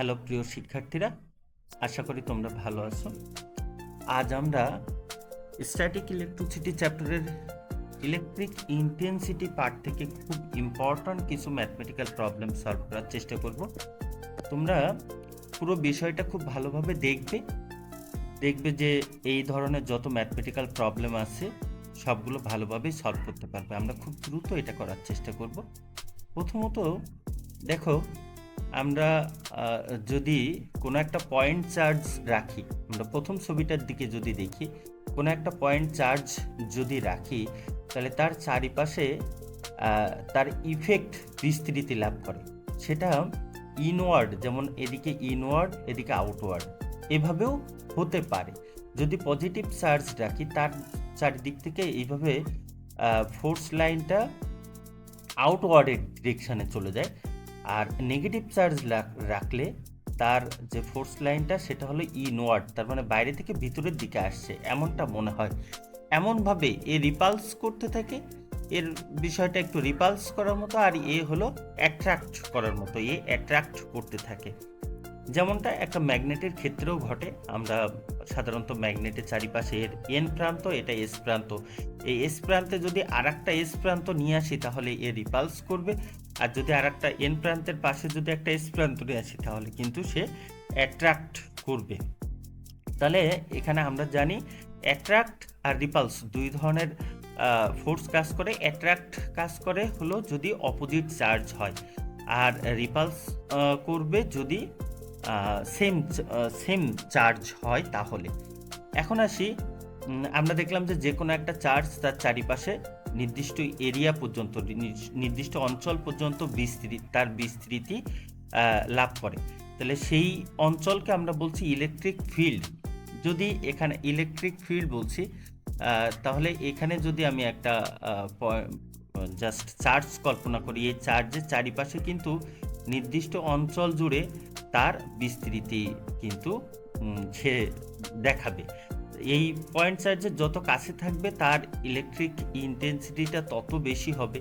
Hello প্রিয় শিক্ষার্থীরা, আশা করি তোমরা ভালো আছো। আজ আমরা স্ট্যাটিক ইলেকট্রিসিটি চ্যাপ্টারের ইলেকট্রিক ইন্টেন্সিটি পার্ট থেকে খুব ইম্পর্ট্যান্ট কিছু ম্যাথমেটিক্যাল প্রবলেম সলভ করার চেষ্টা করব। তোমরা পুরো বিষয়টা খুব ভালোভাবে দেখবে যে এই ধরনের যত ম্যাথমেটিক্যাল প্রবলেম আছে সবগুলো ভালোভাবেই সলভ করতে পারবে। আমরা খুব দ্রুত এটা করার চেষ্টা করব। প্রথমত দেখো, আমরা যদি কোনো একটা পয়েন্ট চার্জ রাখি, আমরা প্রথম ছবিটার দিকে যদি দেখি, কোনো একটা পয়েন্ট চার্জ যদি রাখি তাহলে তার চারিপাশে তার ইফেক্ট বিস্তৃতি লাভ করে। সেটা ইনওয়ার্ড, যেমন এদিকে ইনওয়ার্ড এদিকে আউটওয়ার্ড, এভাবেও হতে পারে। যদি পজিটিভ চার্জ রাখি তার চারিদিক থেকে এইভাবে ফোর্স লাইনটা আউটওয়ার্ডের ডিরেকশানে চলে যায়, আর নেগেটিভ চার্জ রাখলে তার যে ফোর্স লাইনটা সেটা হলো ইনওয়ার্ড, তার মানে বাইরে থেকে ভিতরের দিকে আসছে এমনটা মনে হয়। এমনভাবে এ রিপালস করতে থাকে, এর বিষয়টা একটু রিপালস করার মতো, আর এ হলো অ্যাট্রাক্ট করার মতো, এ অ্যাট্রাক্ট করতে থাকে। যেমনটা একটা ম্যাগনেটের ক্ষেত্রেও ঘটে। আমরা সাধারণত ম্যাগনেটের চারিপাশে এর এন প্রান্ত, এটা এস প্রান্ত, এই এস প্রান্তে যদি আর একটা এস প্রান্ত নিয়ে আসি তাহলে এ রিপালস করবে, আর যদি আর একটা এন প্রান্তের পাশে যদি একটা এস প্রান্ত নিয়ে আসি তাহলে কিন্তু সে অ্যাট্রাক্ট করবে। তাহলে এখানে আমরা জানি অ্যাট্রাক্ট আর রিপালস দুই ধরনের ফোর্স কাজ করে। অ্যাট্রাক্ট কাজ করে হলো যদি অপোজিট চার্জ হয়, আর রিপালস করবে যদি সেম চার্জ হয়। তাহলে এখন আসি, আমরা দেখলাম যে কোনো একটা চার্জ তার চারিপাশে নির্দিষ্ট এরিয়া পর্যন্ত, নির্দিষ্ট অঞ্চল পর্যন্ত তার বিস্তৃতি লাভ করে। তাহলে সেই অঞ্চলকে আমরা বলছি ইলেকট্রিক ফিল্ড। যদি এখানে ইলেকট্রিক ফিল্ড বলছি, তাহলে এখানে যদি আমি একটা জাস্ট চার্জ কল্পনা করি, এই চার্জের চারিপাশে কিন্তু নির্দিষ্ট অঞ্চল জুড়ে তার বিস্তৃতি কিন্তু সে দেখাবে। এই পয়েন্ট চার্জের যত কাছে থাকবে তার ইলেকট্রিক ইন্টেন্সিটিটা তত বেশি হবে,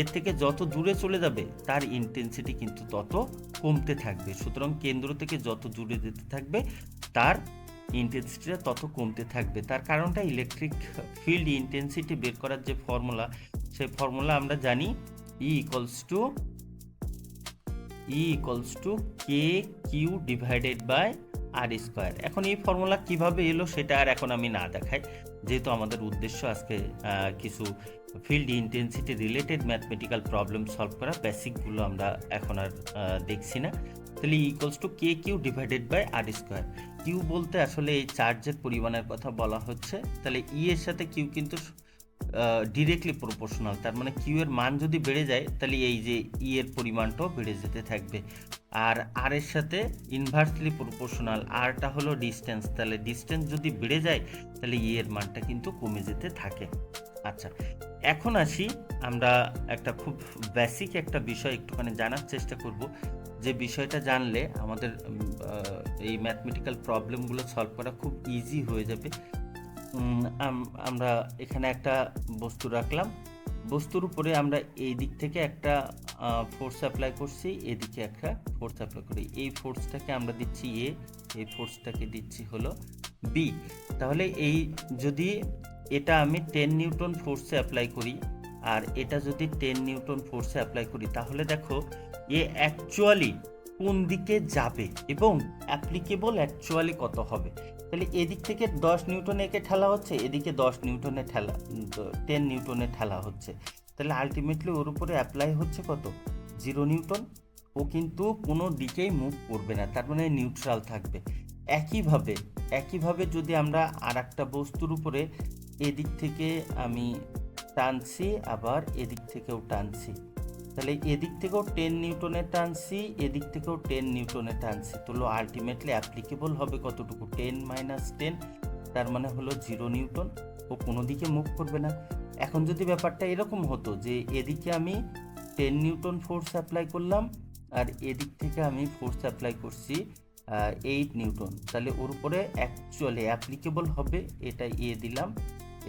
এর থেকে যত দূরে চলে যাবে তার ইন্টেন্সিটি কিন্তু তত কমতে থাকবে। সুতরাং কেন্দ্র থেকে যত দূরে যেতে থাকবে তার ইন্টেন্সিটিটা তত কমতে থাকবে। তার কারণটা ইলেকট্রিক ফিল্ড ইন্টেন্সিটি বের করার যে ফর্মুলা, সেই ফর্মুলা আমরা জানি E equals to K Q divided by R square. এখন এই ফর্মুলা কিভাবে এলো সেটা আর এখন আমি না দেখাই, যেহেতু আমাদের উদ্দেশ্য আজকে কিছু field intensity related mathematical problem solve করা, বেসিকগুলো আমরা এখন আর দেখছি না। তাহলে equals to K Q divided by R square. Q বলতে আসলে এই চার্জের পরিমাণের কথা বলা হচ্ছে। তাহলে ই এর সাথে কিউ কিন্তু ডিরেক্টলি প্রপোর্শনাল, তার মানে কিউ এর মান যদি বেড়ে যায় তাহলে এই যে ই এর পরিমাণটাও বেড়ে যেতে থাকবে। আর আর এর সাথে ইনভার্সলি প্রপোর্শনাল, আরটা হলো ডিস্টেন্স, তাহলে ডিস্টেন্স যদি বেড়ে যায় তাহলে ই এর মানটা কিন্তু কমে যেতে থাকে। আচ্ছা, এখন আসি, আমরা একটা খুব বেসিক একটা বিষয় একটুখানি জানার চেষ্টা করব, যে বিষয়টা জানলে আমাদের এই ম্যাথমেটিক্যাল প্রবলেমগুলো সলভ করা খুব ইজি হয়ে যাবে। আমরা এখানে একটা বস্তু রাখলাম, বস্তুর উপরে আমরা এই দিক থেকে একটা ফোর্স অ্যাপ্লাই করছি, এদিকে একটা ফোর্স অ্যাপ্লাই করি। এই ফোর্সটাকে আমরা দিচ্ছি এ, এই ফোর্সটাকে দিচ্ছি হলো বি। তাহলে এই যদি এটা আমি 10 নিউটন ফোর্সে অ্যাপ্লাই করি আর এটা যদি 10 নিউটন ফোর্সে অ্যাপ্লাই করি, তাহলে দেখো এ অ্যাকচুয়ালি কোন দিকে যাবে এবং অ্যাপ্লিকেবল অ্যাকচুয়ালি কত হবে। তাহলে এদিক থেকে 10 নিউটনে একে ঠেলা হচ্ছে, এদিকে 10 নিউটনে ঠেলা, 10 নিউটনে ঠেলা হচ্ছে। তাহলে আলটিমেটলি ওর উপরে অ্যাপ্লাই হচ্ছে কত? 0 নিউটন। ও কিন্তু কোনো দিকেই মুভ করবে না, তার মানে নিউট্রাল থাকবে। একইভাবে যদি আমরা আর একটা বস্তুর উপরে এদিক থেকে আমি টানছি, আবার এদিক থেকেও টানছি, তাহলে এদিক থেকেও 10 নিউটনে টানছি, এদিক থেকেও 10 নিউটনে টানছি, তাহলে আলটিমেটলি অ্যাপ্লিকেবল হবে কতটুকু? 10 - 10, তার মানে হলো 0 নিউটন। ও কোনো দিকে মুভ করবে না। এখন যদি ব্যাপারটা এরকম হতো যে এদিকে আমি 10 নিউটন ফোর্স অ্যাপ্লাই করলাম আর এদিক থেকে আমি ফোর্স অ্যাপ্লাই করছি 8 নিউটন, তাহলে ওর উপরে অ্যাকচুয়ালি অ্যাপ্লিকেবল হবে, এটা এ দিলাম,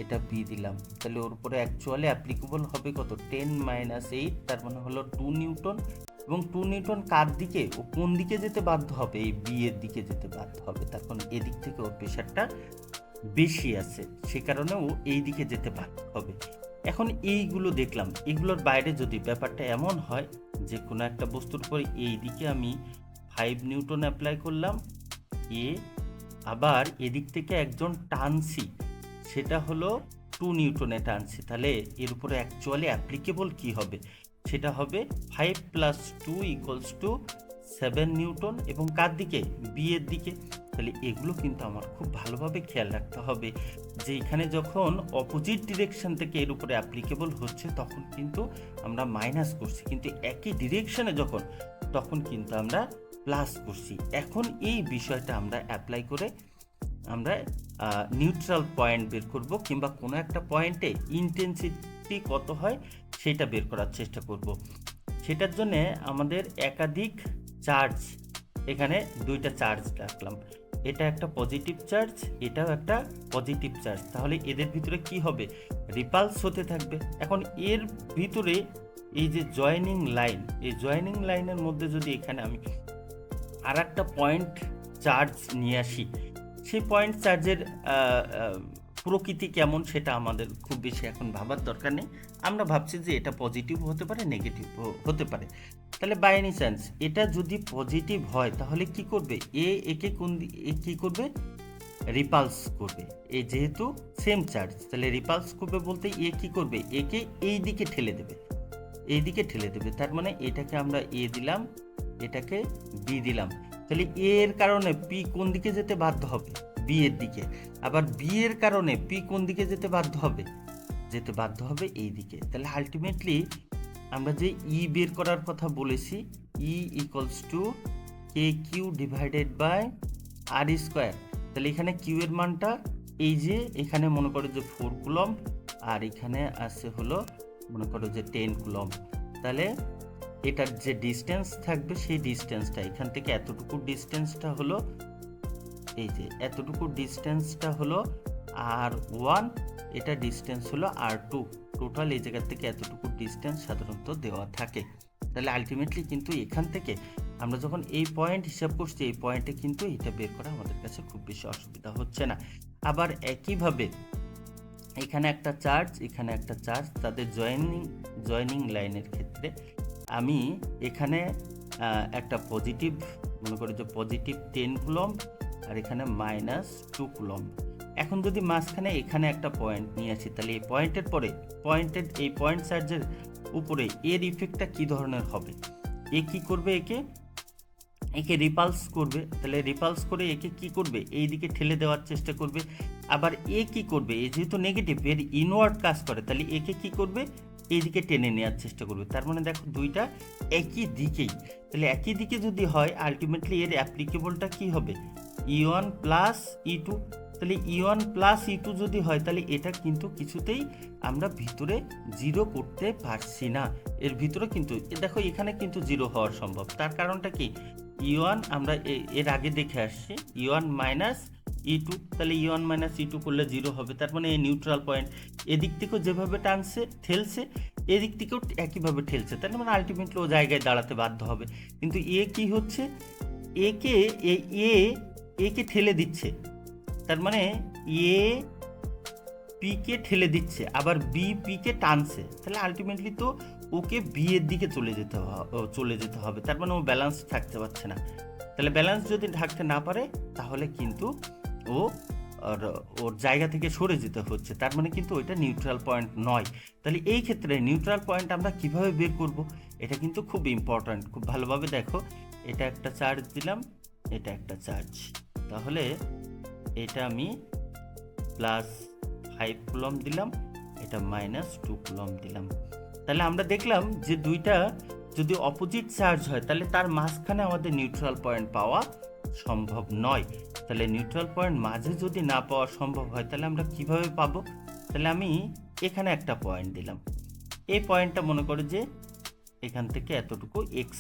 এটা বি দিলাম, তাহলে ওর উপরে অ্যাকচুয়ালি অ্যাপ্লিকেবল হবে কত? 10 - 8, তার মানে হলো 2 নিউটন। এবং 2 নিউটন কার দিকে ও কোন দিকে যেতে বাধ্য হবে, এই বি এর দিকে যেতে বাধ্য হবে। তখন এদিক থেকে ওর প্রেশারটা বেশি আছে, সে কারণে ও এই দিকে যেতে বাধ্য হবে। এখন এইগুলো দেখলাম, এগুলোর বাইরে যদি ব্যাপারটা এমন হয় যে কোনো একটা বস্তুর উপর এই দিকে আমি 5 নিউটন অ্যাপ্লাই করলাম এ, আবার এদিক থেকে একজন টানছি, সেটা হলো 2 নিউটনে টানছি, তাহলে এর উপরে অ্যাকচুয়ালি অ্যাপ্লিকেবল কি হবে, সেটা হবে 5 + 2 = 7 নিউটন, এবং কার দিকে, বি এর দিকে। তাহলে এগুলো কিন্তু আমার খুব ভালোভাবে খেয়াল রাখতে হবে যে এখানে যখন অপোজিট ডিরেকশন থেকে এর উপরে অ্যাপ্লিকেবল হচ্ছে তখন কিন্তু আমরা মাইনাস করছি, কিন্তু একই ডিরেকশনে যখন, তখন কিন্তু আমরা প্লাস করছি। এখন এই বিষয়টা আমরা অ্যাপ্লাই করে আমরা নিউট্রাল পয়েন্ট বের করব, কিংবা কোনো একটা পয়েন্টে ইন্টেন্সিটি কত হয় সেটা বের করার চেষ্টা করব। সেটার জন্যে আমাদের একাধিক চার্জ, এখানে দুইটা চার্জ রাখলাম, এটা একটা পজিটিভ চার্জ, এটাও একটা পজিটিভ চার্জ। তাহলে এদের ভিতরে কি হবে, রিপালস হতে থাকবে। এখন এর ভিতরে এই যে জয়েনিং লাইন, এই জয়েনিং লাইনের মধ্যে যদি এখানে আমি আর একটা পয়েন্ট চার্জ নিয়ে আসি, সেই পয়েন্ট চার্জের প্রকৃতি কেমন সেটা আমাদের খুব বেশি এখন ভাবার দরকার নেই। আমরা ভাবছি যে এটা পজিটিভ হতে পারে, নেগেটিভ হতে পারে। তাহলে বাই এনি চান্স এটা যদি পজিটিভ হয় তাহলে কি করবে, একে কি করবে, রিপালস করবে। এ যেহেতু সেম চার্জ, তাহলে রিপালস করবে বলতে এ কি করবে, একে এই দিকে ঠেলে দেবে, এই দিকে ঠেলে দেবে। তার মানে এটাকে আমরা এ দিলাম, এটাকে বি দিলাম। তাহলে এ এর কারণে পি কোন দিকে যেতে বাধ্য হবে, বি এর দিকে। আবার বি এর কারণে পি কোন দিকে যেতে বাধ্য হবে, এই দিকে। তাহলে আলটিমেটলি আমরা যে ই বের করার কথা বলেছি, ই = KQ/R²। তাহলে এখানে কিউ এর মানটা এই যে এখানে মনে করো যে 4 কুলম্ব, আর এখানে আছে হলো মনে করো যে 10 কুলম্ব। তাহলে এটার যে ডিস্টেন্স থাকবে সেই ডিস্টেন্সটা এখান থেকে এতটুকু ডিস্টেন্সটা হলো, এই যে এতটুকু ডিস্টেন্সটা হলো R1, এটা ডিস্টেন্স হলো R2। টোটাল এই জায়গা থেকে এতটুকু ডিস্টেন্স সাধারণত দেওয়া থাকে। তাহলে আলটিমেটলি কিন্তু এখান থেকে আমরা যখন এই পয়েন্ট হিসাব করছি, এই পয়েন্টে কিন্তু এটা বের করা আমাদের কাছে খুব বেশি অসুবিধা হচ্ছে না। আবার একইভাবে এখানে একটা চার্জ, এখানে একটা চার্জ, তাদের জয়েনিং লাইনের ক্ষেত্রে আমি এখানে একটা পজিটিভ মনে করি যে পজিটিভ 10 কুলম্ব, আর এখানে -2 কুলম্ব। এখন যদি মাঝখানে এখানে একটা পয়েন্ট নিয়ে আসি, তাহলে এই পয়েন্টের পরে এই পয়েন্ট চার্জের উপরে এর ইফেক্টটা কি ধরনের হবে, এ কি করবে, একে রিপালস করবে। তাহলে রিপালস করে একে কি করবে, এই দিকে ঠেলে দেওয়ার চেষ্টা করবে। আবার এ কি করবে, এ যেহেতু নেগেটিভ, এর ইনওয়ার্ড কাজ করে, তাহলে একে কি করবে, এই দিকে টেনে নেওয়ার চেষ্টা করবে। তার মানে দেখো দুইটা একই দিকেই। তাহলে একই দিকে যদি হয় আলটিমেটলি এর অ্যাপ্লিকেবলটা কি হবে, E1 + E2। তাহলে E1 + E2 যদি হয় তাহলে এটা কিন্তু কিছুতেই আমরা ভিতরে জিরো করতে পারছি না। এর ভিতরে কিন্তু দেখো এখানে কিন্তু জিরো হওয়ার সম্ভব। তার কারণটা কি, E1 আমরা এর আগে দেখে আসছি, E1 - E2। তাহলে E1 - E2 করলে জিরো হবে। তার মানে এই নিউট্রাল পয়েন্ট এদিক থেকেও যেভাবে ঠেলছে, এদিক থেকেও একইভাবে ঠেলছে। তাহলে মানে আলটিমেটলি ও জায়গায় দাঁড়াতে বাধ্য হবে। কিন্তু এ কি হচ্ছে, একে ঠেলে দিচ্ছে। তার মানে এ পিকে ঠেলে দিচ্ছে, আবার বি পিকে টানছে। তাহলে আলটিমেটলি তো ওকে বি এর দিকে চলে যেতে হবে। তার মানে ও ব্যালেন্স থাকতে পারছে না। তাহলে ব্যালেন্স যদি থাকতে না পারে তাহলে কিন্তু ওর জায়গা থেকে সরে যেতে হচ্ছে। তার মানে কিন্তু ওইটা নিউট্রাল পয়েন্ট নয়। তাহলে এই ক্ষেত্রে নিউট্রাল পয়েন্ট আমরা কিভাবে বের করব, এটা কিন্তু খুব ইম্পর্ট্যান্ট। খুব ভালোভাবে দেখো, এটা একটা চার্জ দিলাম, এটা একটা চার্জ, তাহলে এটা আমি +5 কুলম্ব দিলাম, এটা -2 কুলম্ব দিলাম। তাহলে আমরা দেখলাম যে দুইটা যদি অপোজিট চার্জ হয় তাহলে তার মাঝখানে আমাদের নিউট্রাল পয়েন্ট পাওয়া সম্ভব নয়। তাহলে নিউট্রাল পয়েন্ট মাঝে যদি না পাওয়া সম্ভব হয় তাহলে আমরা কিভাবে পাবো, তাহলে আমি এখানে একটা পয়েন্ট দিলাম, এই পয়েন্টটা মনে করো যে এখান থেকে এতটুকু x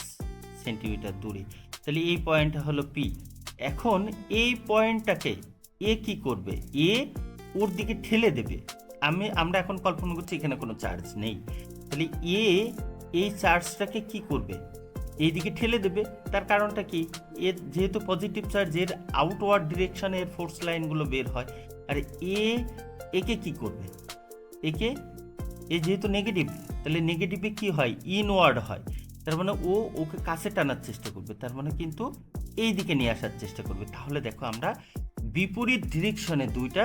সেন্টিমিটার দূরে। তাহলে এই পয়েন্টটা হলো P। এখন এই পয়েন্টটাকে এ কি করবে, এ ওর দিকে ঠেলে দেবে। আমরা এখন কল্পনা করছি এখানে কোনো চার্জ নেই। তাহলে এই চার্জটাকে কি করবে, এইদিকে ঠেলে দেবে। তার কারণটা কি, এর যেহেতু পজিটিভ চার্জ, এর আউটওয়ার্ড ডিরেকশনে এর ফোর্স লাইনগুলো বের হয়। আর একে কি করবে, একে যেহেতু নেগেটিভ, তাহলে নেগেটিভে কি হয়, ইনওয়ার্ড হয়। তার মানে ওকে কাছে টানার চেষ্টা করবে, তার মানে কিন্তু এই দিকে নিয়ে আসার চেষ্টা করবে। তাহলে দেখো আমরা বিপরীত ডিরেকশনে দুইটা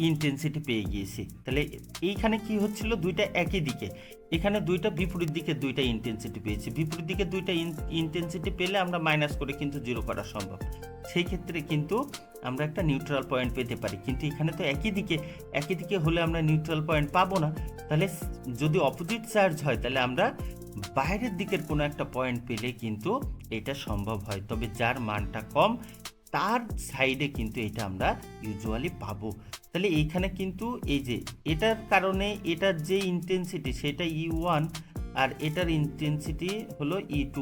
ইন্টেন্সিটি পেয়ে গিয়েছি। তাহলে এইখানে কি হচ্ছিল, দুইটা একই দিকে, এখানে দুইটা বিপরীত দিকে দুইটা ইন্টেন্সিটি পেয়েছি। বিপরীত দিকে দুইটা ইন্টেন্সিটি পেলে আমরা মাইনাস করে কিন্তু জিরো করা সম্ভব। সেই ক্ষেত্রে কিন্তু আমরা একটা নিউট্রাল পয়েন্ট পেতে পারি, কিন্তু এখানে তো একই দিকে হলে আমরা নিউট্রাল পয়েন্ট পাবো না। তাহলে যদি অপোজিট চার্জ হয় তাহলে আমরা বাইরের দিকের কোনো একটা পয়েন্ট পেলে কিন্তু এটা সম্ভব হয়, তবে যার মানটা কম তার সাইডে কিন্তু এটা আমরা ইউজুয়ালি পাবো। তাহলে এইখানে কিন্তু এই যে এটার কারণে এটার যে ইন্টেন্সিটি সেটা E1 আর এটার ইন্টেন্সিটি হলো E2,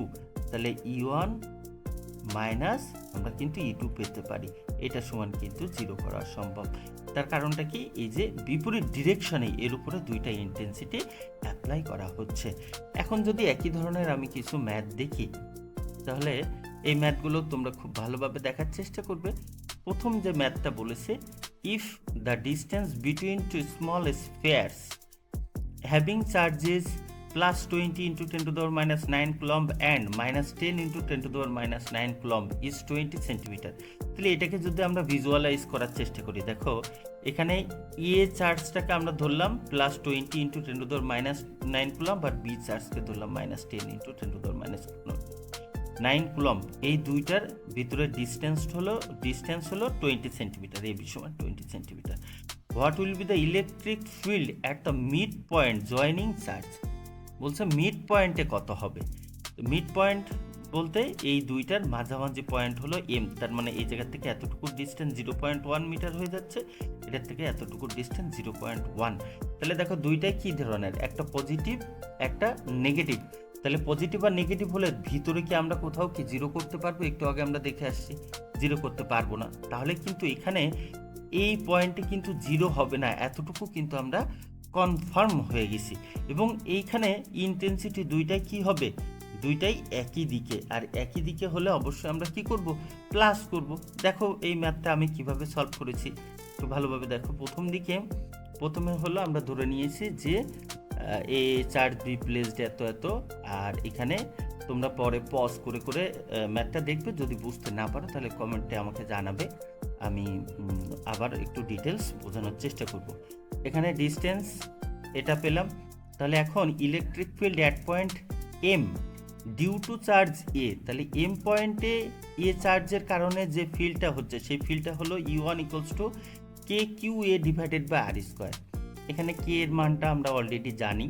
তাহলে E1 মাইনাস আমরা কিন্তু E2 পেতে পারি। এটা সমান কিন্তু জিরো করা সম্ভব। তার কারণটা কি, এই যে বিপরীত ডিরেকশনে এর উপরে দুইটা ইন্টেন্সিটি অ্যাপ্লাই করা হচ্ছে। এখন যদি একই ধরনের আমি কিছু ম্যাথ দেখি, তাহলে এই ম্যাথগুলো তোমরা খুব ভালোভাবে দেখার চেষ্টা করবে। প্রথম যে ম্যাথটা বলেছে, if the distance between two small spheres having charges +20 × 10⁻9 coulomb and -10 × 10⁻9 coulomb is 20 centimetre. তাহলে এটাকে যদি আমরা ভিজুয়ালাইজ করার চেষ্টা করি, দেখো এখানে চার্জটাকে আমরা ধরলাম +20 × 10⁻9 কুলম্ব, আর বি চার্জকে ধরলাম -10 × 10⁻9 কুলম্ব। এই দুইটার ভিতরে ডিস্টেন্স হলো 20 সেন্টিমিটার, এই সমান 20 centimetre. What will be the electric field at the mid point joining charge? বলছে মিড পয়েন্টে কত হবে। মিড পয়েন্ট বলতে এই দুইটার মাঝামাঝি পয়েন্ট হলো এম, তার মানে এই জায়গা থেকে এতটুকু ডিস্টেন্স 0.1 মিটার হয়ে যাচ্ছে, এটার থেকে এতটুকু ডিস্টেন্স 0.1। তাহলে দেখো দুইটাই কি ধরনের, একটা পজিটিভ একটা নেগেটিভ। তাহলে পজিটিভ আর নেগেটিভ হলে ভিতরে কি আমরা কোথাও কি জিরো করতে পারবো? একটু আগে আমরা দেখে আসছি জিরো করতে পারবো না। তাহলে কিন্তু এখানে এই পয়েন্টে কিন্তু জিরো হবে না, এতটুকু কিন্তু আমরা কনফার্ম হয়ে গেছি। এবং এইখানে ইন্টেন্সিটি দুইটাই কি হবে, দুইটাই একই দিকে, আর একই দিকে হলে অবশ্যই আমরা কি করব, প্লাস করব। দেখো এই ম্যাথটা আমি কিভাবে সলভ করেছি একটু ভালোভাবে দেখো। প্রথমে হলো আমরা ধরে নিয়েছি যে এ চার্জ বি প্লেসড এত, আর এখানে তোমরা পরে পজ করে ম্যাথটা দেখবে, যদি বুঝতে না পারো তাহলে কমেন্টে আমাকে জানাবে, আমি আবার একটু ডিটেলস বোঝানোর চেষ্টা করব। এখানে ডিস্টেন্স এটা পেলাম। তাহলে এখন electric field at point M due to charge A, তাহলে এম পয়েন্টে এ চার্জের কারণে যে ফিল্ডটা হচ্ছে সেই ফিল্ডটা হলো E1 = KQA/r²। এখানে কে এর মানটা আমরা অলরেডি জানি,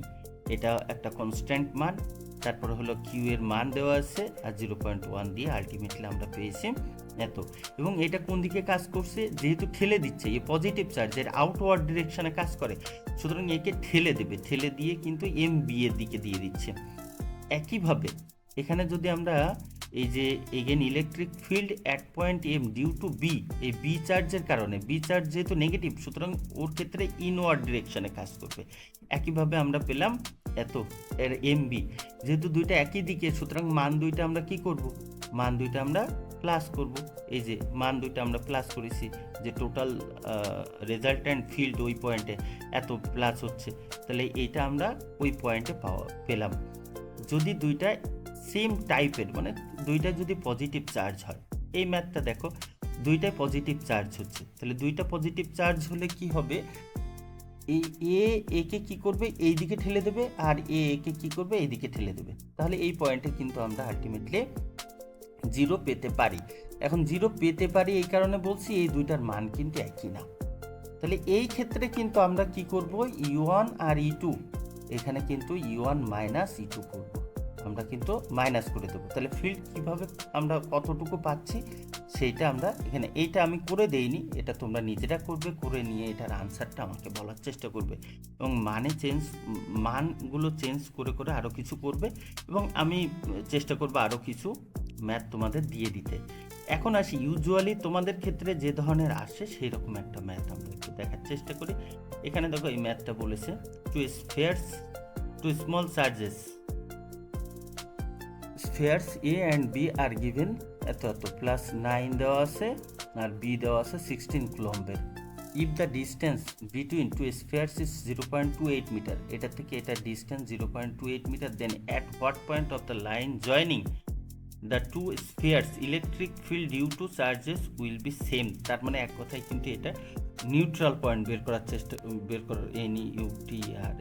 এটা একটা কনস্ট্যান্ট মান, তারপরে হলো কিউ এর মান দেওয়া আছে, আর 0.1 দিয়ে আলটিমেটলি আমরা পেয়েছি এত। এবং এটা কোন দিকে কাজ করছে, যেহেতু ঠেলে দিচ্ছে, এই পজিটিভ চার্জের আউটওয়ার্ড ডিরেকশনে কাজ করে, সুতরাং একে ঠেলে দিয়ে কিন্তু এম বি এর দিকে দিয়ে দিচ্ছে। একইভাবে এখানে যদি আমরা এই যে again electric field at point M due to B, এই বি চার্জের কারণে, বি চার্জ যেহেতু নেগেটিভ সুতরাং ওর ক্ষেত্রে ইনওয়ার্ড ডিরেকশনে কাজ করবে। একইভাবে আমরা পেলাম এত এর এম বি, যেহেতু দুইটা একই দিকে সুতরাং মান দুইটা আমরা কি করব, মান দুইটা আমরা প্লাস করব। এই যে মান দুইটা আমরা প্লাস করেছি, যে টোটাল রেজাল্ট্যান্ট ফিল্ড ওই পয়েন্টে এত প্লাস হচ্ছে, তাহলে এইটা আমরা ওই পয়েন্টে পেলাম। যদি দুইটা সেম টাইপের, মানে দুইটা যদি পজিটিভ চার্জ হয়, এই ম্যাথটা দেখো দুইটাই পজিটিভ চার্জ হচ্ছে, তাহলে দুইটা পজিটিভ চার্জ হলে কি হবে, এই একে কি করবে, এই দিকে ঠেলে দেবে, আর একে কি করবে, এই দিকে ঠেলে দেবে। তাহলে এই পয়েন্টে কিন্তু আমরা আলটিমেটলি জিরো পেতে পারি। এখন জিরো পেতে পারি এই কারণে বলছি এই দুইটার মান কিন্তু একই না। তাহলে এই ক্ষেত্রে কিন্তু আমরা কি করব, E1 আর E2, এখানে কিন্তু E1 - E2 করব, আমরা কিন্তু মাইনাস করে দেবো। তাহলে ফিল্ড কিভাবে আমরা কতটুকু পাচ্ছি সেইটা আমরা এখানে, এইটা আমি করে দেইনি, এটা তোমরা নিজেরা করবে, করে নিয়ে এটার আনসারটা আমাকে বলার চেষ্টা করবে, এবং মানগুলো চেঞ্জ করে আরও কিছু করবে, এবং আমি চেষ্টা করবো আরও কিছু ম্যাথ তোমাদের দিয়ে দিতে। এখন আসি ইউজুয়ালি তোমাদের ক্ষেত্রে যে ধরনের আসে সেই রকম একটা ম্যাথ আমরা একটু দেখার চেষ্টা করি। এখানে দেখো এই ম্যাথটা বলেছে two small charges spheres A and B are given এত এত প্লাস 9 দেওয়া আছে আর বি দেওয়া আছে 16 কুলম্বের। If the distance between two spheres is 0.28 meter, এটা থেকে এটা distance 0.28 meter, then at what point of the line joining the two spheres electric field due to charges will be same. তার মানে এক কথায় কিন্তু এটা নিউট্রাল পয়েন্ট বের করার NEUTRAL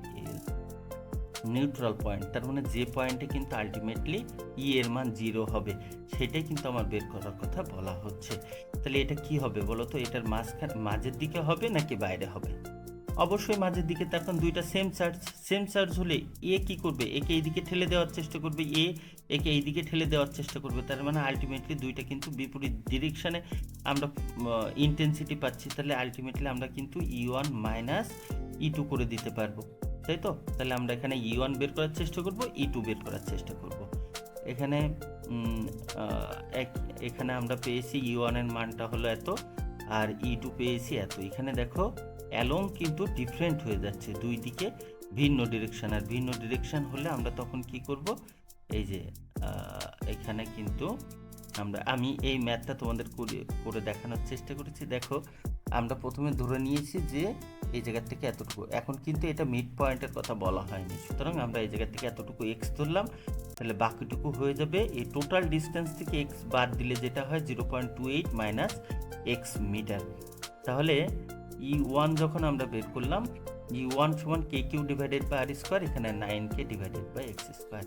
নিউট্রাল পয়েন্ট, তার মানে যে পয়েন্টে কিন্তু আলটিমেটলি ই এর মান 0 হবে সেটাই কিন্তু আমার বের করার কথা বলা হচ্ছে। তাহলে এটা কি হবে বলো তো, এটার মাঝের দিকে হবে নাকি বাইরে হবে? অবশ্যই মাঝের দিকে। তার কারণ দুইটা সেম চার্জ হলে এ কি করবে, একে এইদিকে ঠেলে দেওয়ার চেষ্টা করবে, একে এইদিকে ঠেলে দেওয়ার চেষ্টা করবে, তার মানে আলটিমেটলি দুইটা কিন্তু বিপরীত ডিরেকশনে আমরা ইন্টেন্সিটি পাচ্ছি। তাহলে আলটিমেটলি আমরা কিন্তু E1 মাইনাস E2 করে দিতে পারবো, তাই তো? তাহলে আমরা এখানে E1 বের করার চেষ্টা করব, E2 বের করার চেষ্টা করব। এখানে এখানে আমরা পেয়েছি E1 এর মানটা হলো এত আর E2 পেয়েছি এত। এখানে দেখো অ্যালং কিন্তু ডিফারেন্ট হয়ে যাচ্ছে, দুই দিকে ভিন্ন ডিরেকশন, আর ভিন্ন ডিরেকশন হলে আমরা তখন কি করব, এই যে এখানে কিন্তু আমি এই ম্যাথটা তোমাদের করে দেখানোর চেষ্টা করেছি। দেখো আমরা প্রথমে ধরে নিয়েছি যে এই জায়গা থেকে এতটুকু, এখন কিন্তু এটা মিড পয়েন্টের কথা বলা হয়নি, সুতরাং আমরা এই জায়গা থেকে এতটুকু এক্স ধরলাম, তাহলে বাকিটুকু হয়ে যাবে এই টোটাল ডিস্টেন্স থেকে এক্স বাদ দিলে যেটা হয় 0.28 মাইনাস এক্স মিটার। তাহলে E1 যখন আমরা বের করলাম, E1 সমান KQ divided by R square, এখানে 9K divided by X square,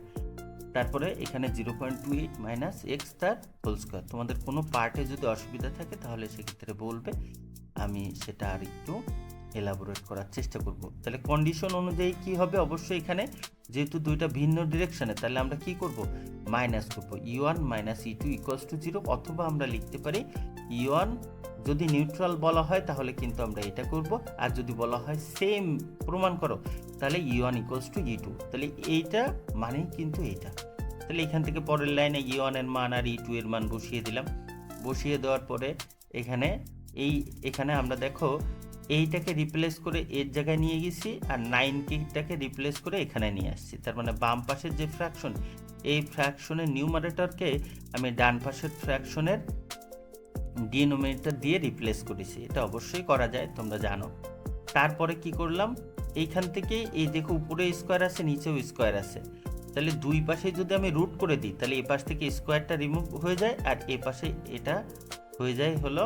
তারপরে এখানে 0.28 মাইনাস এক্স তার হোল স্কোয়ার। তোমাদের কোনো পার্টে যদি অসুবিধা থাকে তাহলে সেক্ষেত্রে বলবে, আমি সেটা আর একটু এলাবোরেট করার চেষ্টা করব। তাহলে কন্ডিশন অনুযায়ী কি হবে, অবশ্যই এখানে যেহেতু দুইটা ভিন্ন ডিরেকশনে, তাহলে আমরা কি করব, মাইনাস করব। E1 minus E2 equals to 0, অথবা আমরা লিখতে পারি E1 যদি নিউট্রাল বলা হয় তাহলে কিন্তু আমরা এটা করব, আর যদি বলা হয় সেম প্রমাণ করো তাহলে E1 ইকুয়ালস টু E2, তাহলে এইটা মানেই কিন্তু এইটা। তাহলে এখান থেকে পরের লাইনে E1 এর মান আর E2 এর মান বসিয়ে দিলাম। বসিয়ে দেওয়ার পরে এখানে আমরা দেখো এইটাকে রিপ্লেস করে এর জায়গায় নিয়ে গেছি, আর 9Kটাকে রিপ্লেস করে এখানে নিয়ে আসছি। তার মানে বাম পাশের যে ফ্র্যাকশন, এই ফ্র্যাকশনের নিউমারেটরকে আমি ডান পাশের ফ্র্যাকশনের ডিনোমিনেটর দিয়ে রিপ্লেস করেছি। এটা অবশ্যই করা যায়, তোমরা জানো। তারপরে কি করলাম, এইখান থেকে এই দেখো উপরে স্কোয়ার আছে, নিচেও স্কোয়ার আছে, তাহলে দুই পাশে যদি আমি রুট করে দিই তাহলে এই পাশ থেকে স্কোয়ারটা রিমুভ হয়ে যায়, আর এ পাশে এটা হয়ে যায় হলো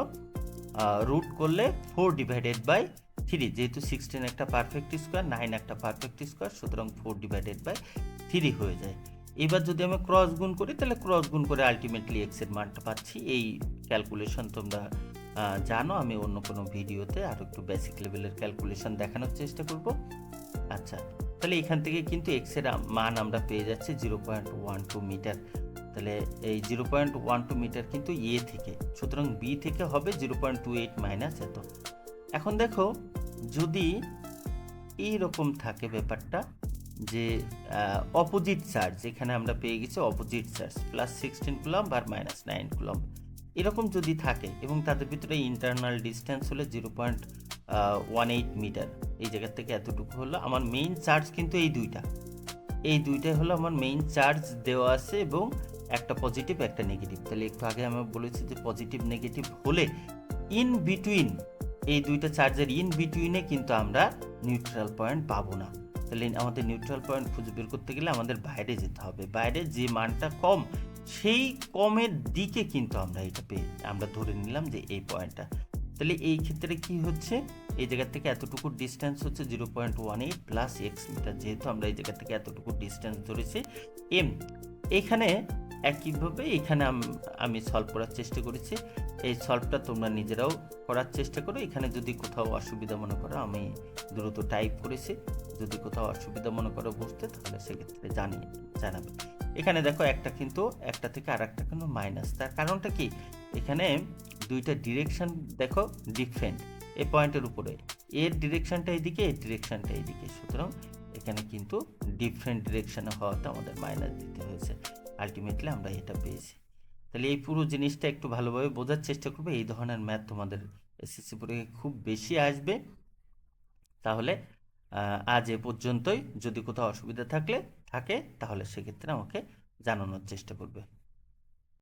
রুট করলে 4 ডিভাইডেড বাই 3, যেহেতু 16 একটা পারফেক্ট স্কোয়ার, 9 একটা পারফেক্ট স্কোয়ার, সুতরাং 4 ডিভাইডেড বাই 3 হয়ে যায়। এবার যদি আমি ক্রস গুণ করি তাহলে ক্রস গুণ করে আলটিমেটলি এক্স এর মানটা পাচ্ছি। এই ক্যালকুলেশন তোমরা জানো, আমি অন্য কোনো ভিডিওতে আরও একটু বেসিক লেভেলের ক্যালকুলেশন দেখানোর চেষ্টা করব। আচ্ছা, তাহলে এখান থেকে কিন্তু এক্স এর মান আমরা পেয়ে যাচ্ছি 0.12 মিটার। তাহলে এই 0.12 মিটার কিন্তু এ থেকে, সুতরাং বি থেকে হবে 0.28 মাইনাস এত। এখন দেখো যদি এইরকম থাকে ব্যাপারটা যে অপোজিট চার্জ, এখানে আমরা পেয়ে গেছি অপোজিট চার্জ প্লাস 16 কুলম্ব আর মাইনাস 9 কুলম্ব, এরকম যদি থাকে এবং তাদের ভিতরে ইন্টারনাল ডিস্টেন্স হলে 0.18 মিটার, এই জায়গা থেকে এতটুকু হলো আমার মেইন চার্জ, কিন্তু এই দুইটাই হলো আমার মেইন চার্জ দেওয়া আছে, এবং একটা পজিটিভ একটা নেগেটিভ। তাহলে একটু আগে আমি বলেছি যে পজিটিভ নেগেটিভ হলে ইন বিটুইন এই দুইটা চার্জের ইন বিটুইনে কিন্তু আমরা নিউট্রাল পয়েন্ট পাবো না। তাহলে আমাদের নিউট্রাল পয়েন্ট খুঁজে বের করতে গেলে আমাদের বাইরে যেতে হবে, বাইরে যে মানটা কম সেই কমের দিকে কিন্তু আমরা ধরে নিলাম যে এই পয়েন্টটা। তাহলে এই ক্ষেত্রে কি হচ্ছে, এই জায়গা থেকে এতটুকু ডিস্টেন্স হচ্ছে 0.18 প্লাস এক্স মিটার, যেহেতু আমরা এই জায়গা থেকে এতটুকু ডিস্টেন্স ধরেছি এম। এখানে একইভাবে এখানে আমি সলভ করার চেষ্টা করেছি, এই সলভটা তোমরা নিজেরাও করার চেষ্টা করো। এখানে যদি কোথাও অসুবিধা মনে করো, আমি দ্রুত টাইপ করেছি, যদি কোথাও অসুবিধা মনে করো বুঝতে, তাহলে সেক্ষেত্রে জানাবে। এখানে দেখো একটা থেকে আর একটা কিন্তু মাইনাস, তার কারণটা কি, এখানে দুইটা ডিরেকশন দেখো ডিফারেন্ট, এই পয়েন্টের উপরে এর ডিরেকশনটা এইদিকে, এর ডিরেকশনটা এইদিকে, সুতরাং এখানে কিন্তু ডিফারেন্ট ডিরেকশনে হওয়াতে আমাদের মাইনাস দিতে হয়েছে। আলটিমেটলি আমরা এটা পেয়েছি। তাহলে এই পুরো জিনিসটা একটু ভালোভাবে বোঝার চেষ্টা করবে। এই ধরনের ম্যাথ তোমাদের এসএসসি পরীক্ষায় খুব বেশি আসবে। তাহলে আজ এ পর্যন্তই। যদি কোথাও অসুবিধা থাকে তাহলে সেক্ষেত্রে আমাকে জানানোর চেষ্টা করবে।